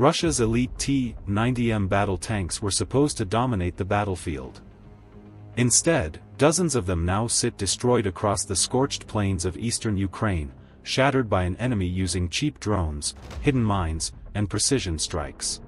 Russia's elite T-90M battle tanks were supposed to dominate the battlefield. Instead, dozens of them now sit destroyed across the scorched plains of eastern Ukraine, shattered by an enemy using cheap drones, hidden mines, and precision strikes.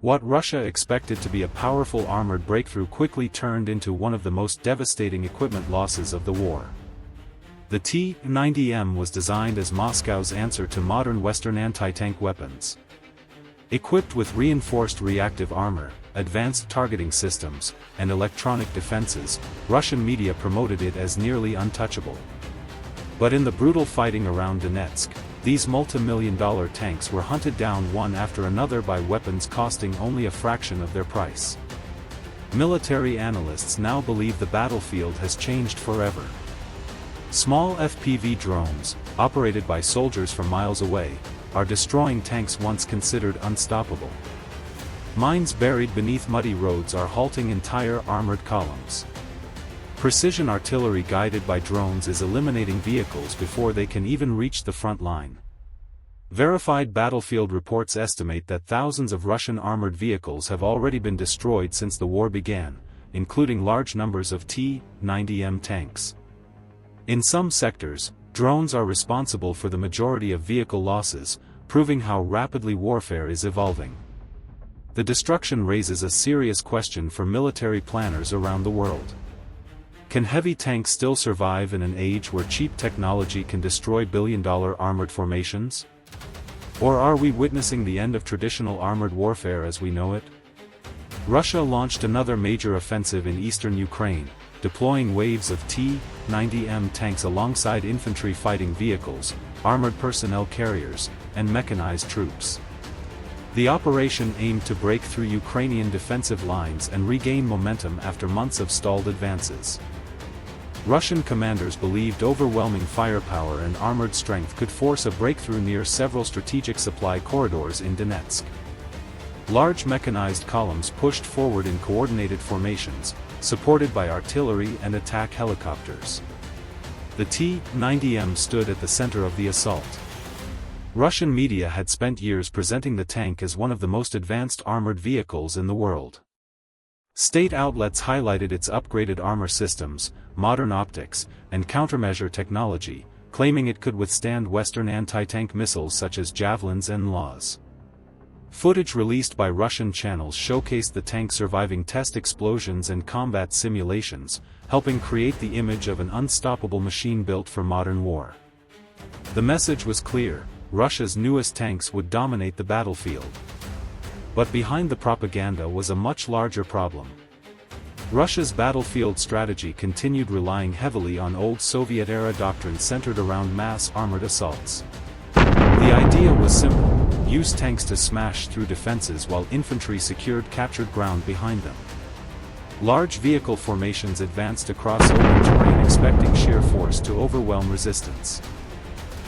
What Russia expected to be a powerful armored breakthrough quickly turned into one of the most devastating equipment losses of the war. The T-90M was designed as Moscow's answer to modern Western anti-tank weapons. Equipped with reinforced reactive armor, advanced targeting systems, and electronic defenses, Russian media promoted it as nearly untouchable. But in the brutal fighting around Donetsk, these multi-million-dollar tanks were hunted down one after another by weapons costing only a fraction of their price. Military analysts now believe the battlefield has changed forever. Small FPV drones, operated by soldiers from miles away, are destroying tanks once considered unstoppable. Mines buried beneath muddy roads are halting entire armored columns. Precision artillery guided by drones is eliminating vehicles before they can even reach the front line. Verified battlefield reports estimate that thousands of Russian armored vehicles have already been destroyed since the war began, including large numbers of T-90M tanks. In some sectors, drones are responsible for the majority of vehicle losses, proving how rapidly warfare is evolving. The destruction raises a serious question for military planners around the world. Can heavy tanks still survive in an age where cheap technology can destroy billion-dollar armored formations? Or are we witnessing the end of traditional armored warfare as we know it? Russia launched another major offensive in eastern Ukraine, deploying waves of T-90M tanks alongside infantry fighting vehicles, armored personnel carriers, and mechanized troops. The operation aimed to break through Ukrainian defensive lines and regain momentum after months of stalled advances. Russian commanders believed overwhelming firepower and armored strength could force a breakthrough near several strategic supply corridors in Donetsk. Large mechanized columns pushed forward in coordinated formations, supported by artillery and attack helicopters. The T-90M stood at the center of the assault. Russian media had spent years presenting the tank as one of the most advanced armored vehicles in the world. State outlets highlighted its upgraded armor systems, modern optics, and countermeasure technology, claiming it could withstand Western anti-tank missiles such as Javelins and Laws. Footage released by Russian channels showcased the tank surviving test explosions and combat simulations, helping create the image of an unstoppable machine built for modern war. The message was clear: Russia's newest tanks would dominate the battlefield. But behind the propaganda was a much larger problem. Russia's battlefield strategy continued relying heavily on old Soviet-era doctrine centered around mass armored assaults. The idea was simple: use tanks to smash through defenses while infantry secured captured ground behind them. Large vehicle formations advanced across open terrain expecting sheer force to overwhelm resistance.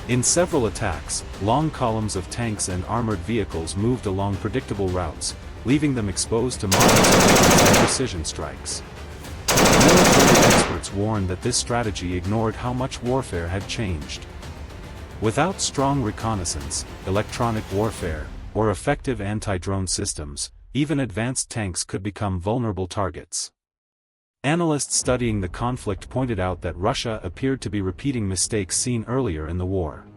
In several attacks, long columns of tanks and armored vehicles moved along predictable routes, leaving them exposed to modern surveillance and precision strikes. Military experts warned that this strategy ignored how much warfare had changed. Without strong reconnaissance, electronic warfare, or effective anti-drone systems, even advanced tanks could become vulnerable targets. Analysts studying the conflict pointed out that Russia appeared to be repeating mistakes seen earlier in the war.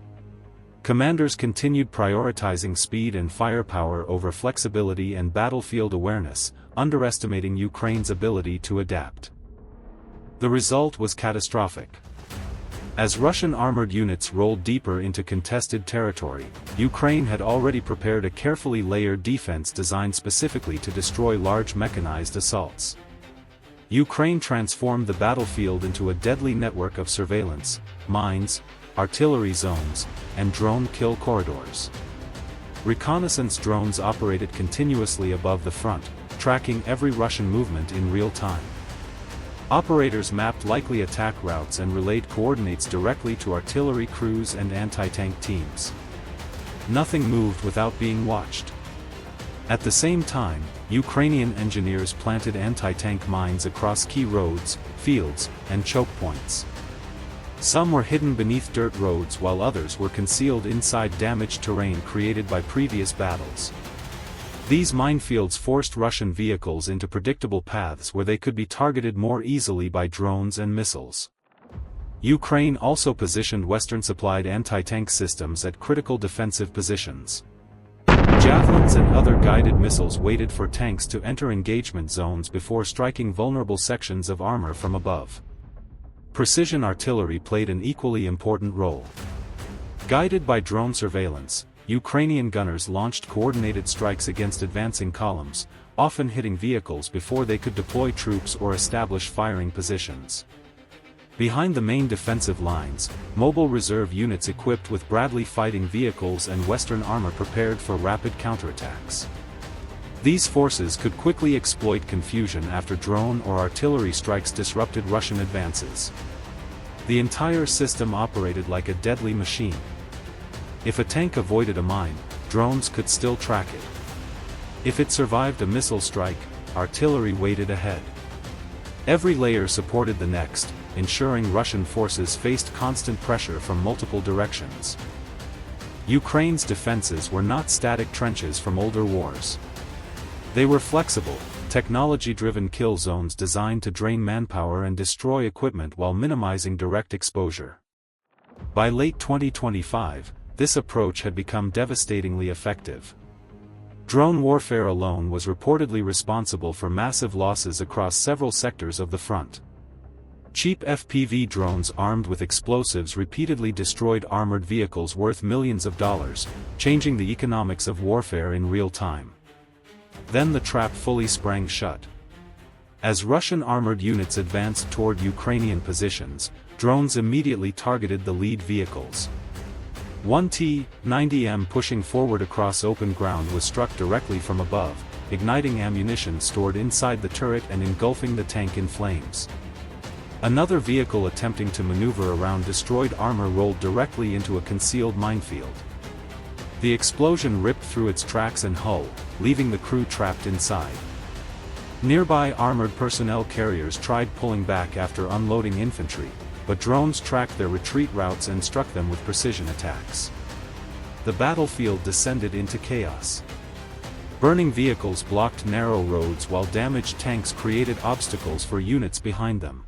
Commanders continued prioritizing speed and firepower over flexibility and battlefield awareness, underestimating Ukraine's ability to adapt. The result was catastrophic. As Russian armored units rolled deeper into contested territory, Ukraine had already prepared a carefully layered defense designed specifically to destroy large mechanized assaults. Ukraine transformed the battlefield into a deadly network of surveillance, mines, artillery zones, and drone kill corridors. Reconnaissance drones operated continuously above the front, tracking every Russian movement in real time. Operators mapped likely attack routes and relayed coordinates directly to artillery crews and anti-tank teams. Nothing moved without being watched. At the same time, Ukrainian engineers planted anti-tank mines across key roads, fields, and choke points. Some were hidden beneath dirt roads while others were concealed inside damaged terrain created by previous battles. These minefields forced Russian vehicles into predictable paths where they could be targeted more easily by drones and missiles. Ukraine also positioned Western-supplied anti-tank systems at critical defensive positions. Javelins and other guided missiles waited for tanks to enter engagement zones before striking vulnerable sections of armor from above. Precision artillery played an equally important role. Guided by drone surveillance, Ukrainian gunners launched coordinated strikes against advancing columns, often hitting vehicles before they could deploy troops or establish firing positions. Behind the main defensive lines, mobile reserve units equipped with Bradley fighting vehicles and Western armor prepared for rapid counterattacks. These forces could quickly exploit confusion after drone or artillery strikes disrupted Russian advances. The entire system operated like a deadly machine. If a tank avoided a mine, drones could still track it. If it survived a missile strike, artillery waited ahead. Every layer supported the next, ensuring Russian forces faced constant pressure from multiple directions. Ukraine's defenses were not static trenches from older wars. They were flexible, technology-driven kill zones designed to drain manpower and destroy equipment while minimizing direct exposure. By late 2025, this approach had become devastatingly effective. Drone warfare alone was reportedly responsible for massive losses across several sectors of the front. Cheap FPV drones armed with explosives repeatedly destroyed armored vehicles worth millions of dollars, changing the economics of warfare in real time. Then the trap fully sprang shut. As Russian armored units advanced toward Ukrainian positions, drones immediately targeted the lead vehicles. One T-90M pushing forward across open ground was struck directly from above, igniting ammunition stored inside the turret and engulfing the tank in flames. Another vehicle attempting to maneuver around destroyed armor rolled directly into a concealed minefield. The explosion ripped through its tracks and hull, leaving the crew trapped inside. Nearby armored personnel carriers tried pulling back after unloading infantry, but drones tracked their retreat routes and struck them with precision attacks. The battlefield descended into chaos. Burning vehicles blocked narrow roads while damaged tanks created obstacles for units behind them.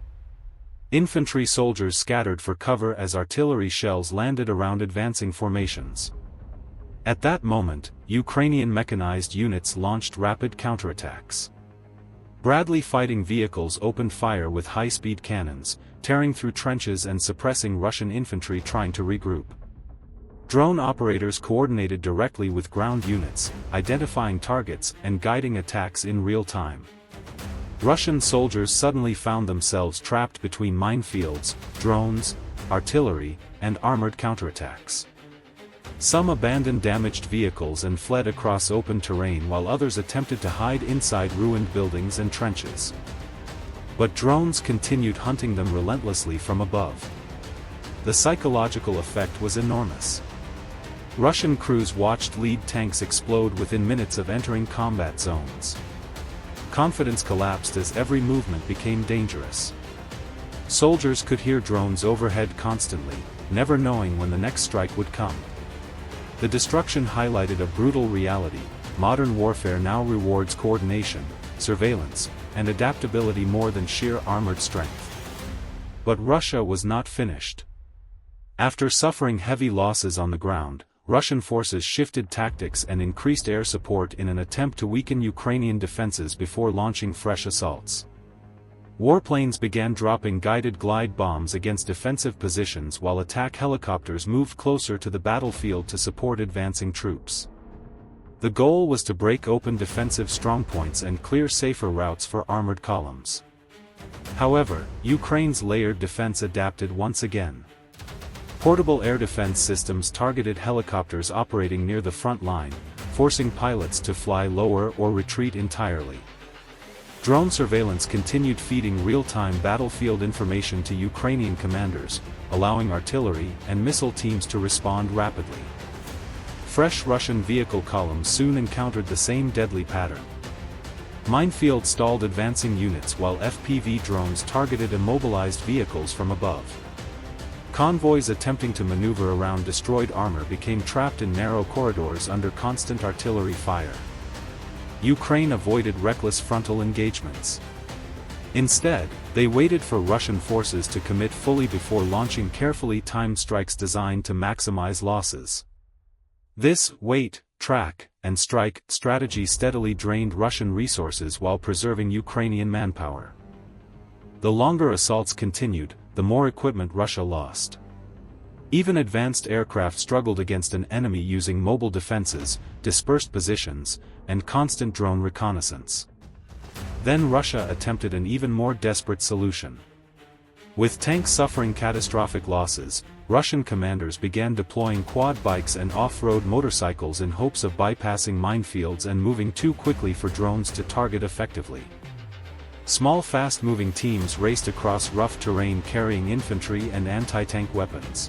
Infantry soldiers scattered for cover as artillery shells landed around advancing formations. At that moment, Ukrainian mechanized units launched rapid counterattacks. Bradley fighting vehicles opened fire with high-speed cannons, tearing through trenches and suppressing Russian infantry trying to regroup. Drone operators coordinated directly with ground units, identifying targets and guiding attacks in real time. Russian soldiers suddenly found themselves trapped between minefields, drones, artillery, and armored counterattacks. Some abandoned damaged vehicles and fled across open terrain while others attempted to hide inside ruined buildings and trenches. But drones continued hunting them relentlessly from above. The psychological effect was enormous. Russian crews watched lead tanks explode within minutes of entering combat zones. Confidence collapsed as every movement became dangerous. Soldiers could hear drones overhead constantly, never knowing when the next strike would come. The destruction highlighted a brutal reality: modern warfare now rewards coordination, surveillance, and adaptability more than sheer armored strength. But Russia was not finished. After suffering heavy losses on the ground, Russian forces shifted tactics and increased air support in an attempt to weaken Ukrainian defenses before launching fresh assaults. Warplanes began dropping guided glide bombs against defensive positions while attack helicopters moved closer to the battlefield to support advancing troops. The goal was to break open defensive strongpoints and clear safer routes for armored columns. However, Ukraine's layered defense adapted once again. Portable air defense systems targeted helicopters operating near the front line, forcing pilots to fly lower or retreat entirely. Drone surveillance continued feeding real-time battlefield information to Ukrainian commanders, allowing artillery and missile teams to respond rapidly. Fresh Russian vehicle columns soon encountered the same deadly pattern. Minefields stalled advancing units while FPV drones targeted immobilized vehicles from above. Convoys attempting to maneuver around destroyed armor became trapped in narrow corridors under constant artillery fire. Ukraine avoided reckless frontal engagements. Instead, they waited for Russian forces to commit fully before launching carefully timed strikes designed to maximize losses. This wait, track, and strike strategy steadily drained Russian resources while preserving Ukrainian manpower. The longer assaults continued, the more equipment Russia lost. Even advanced aircraft struggled against an enemy using mobile defenses, dispersed positions, and constant drone reconnaissance. Then Russia attempted an even more desperate solution. With tanks suffering catastrophic losses, Russian commanders began deploying quad bikes and off-road motorcycles in hopes of bypassing minefields and moving too quickly for drones to target effectively. Small fast-moving teams raced across rough terrain carrying infantry and anti-tank weapons.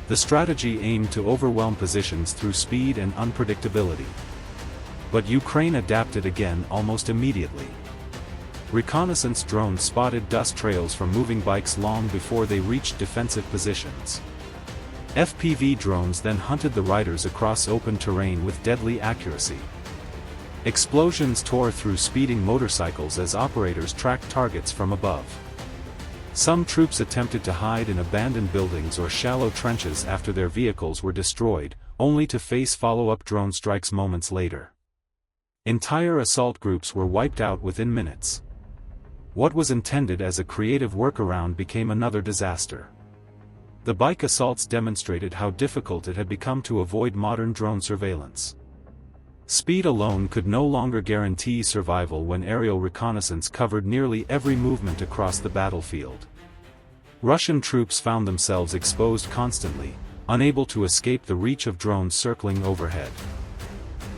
The strategy aimed to overwhelm positions through speed and unpredictability. But Ukraine adapted again almost immediately. Reconnaissance drones spotted dust trails from moving bikes long before they reached defensive positions. FPV drones then hunted the riders across open terrain with deadly accuracy. Explosions tore through speeding motorcycles as operators tracked targets from above. Some troops attempted to hide in abandoned buildings or shallow trenches after their vehicles were destroyed, only to face follow-up drone strikes moments later. Entire assault groups were wiped out within minutes. What was intended as a creative workaround became another disaster. The bike assaults demonstrated how difficult it had become to avoid modern drone surveillance. Speed alone could no longer guarantee survival when aerial reconnaissance covered nearly every movement across the battlefield. Russian troops found themselves exposed constantly, unable to escape the reach of drones circling overhead.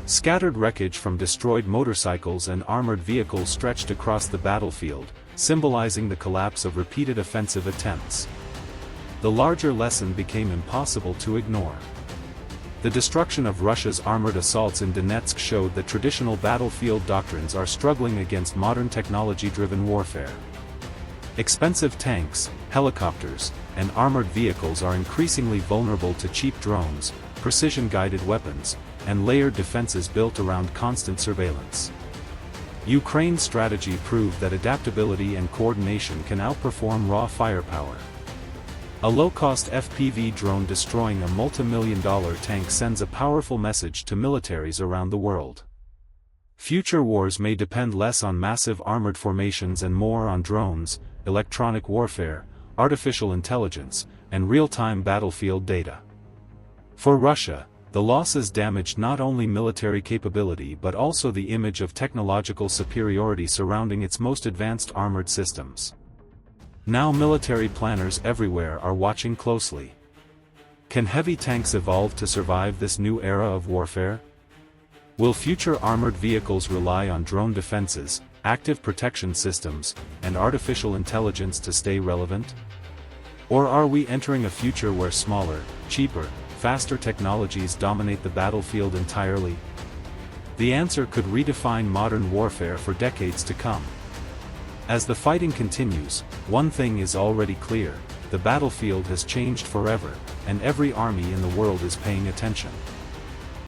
Scattered wreckage from destroyed motorcycles and armored vehicles stretched across the battlefield, symbolizing the collapse of repeated offensive attempts. The larger lesson became impossible to ignore. The destruction of Russia's armored assaults in Donetsk showed that traditional battlefield doctrines are struggling against modern technology-driven warfare. Expensive tanks, helicopters, and armored vehicles are increasingly vulnerable to cheap drones, precision-guided weapons, and layered defenses built around constant surveillance. Ukraine's strategy proved that adaptability and coordination can outperform raw firepower. A low-cost FPV drone destroying a multi-million-dollar tank sends a powerful message to militaries around the world. Future wars may depend less on massive armored formations and more on drones, electronic warfare, artificial intelligence, and real-time battlefield data. For Russia, the losses damaged not only military capability but also the image of technological superiority surrounding its most advanced armored systems. Now military planners everywhere are watching closely. Can heavy tanks evolve to survive this new era of warfare? Will future armored vehicles rely on drone defenses, active protection systems, and artificial intelligence to stay relevant? Or are we entering a future where smaller, cheaper, faster technologies dominate the battlefield entirely? The answer could redefine modern warfare for decades to come. As the fighting continues, one thing is already clear: the battlefield has changed forever, and every army in the world is paying attention.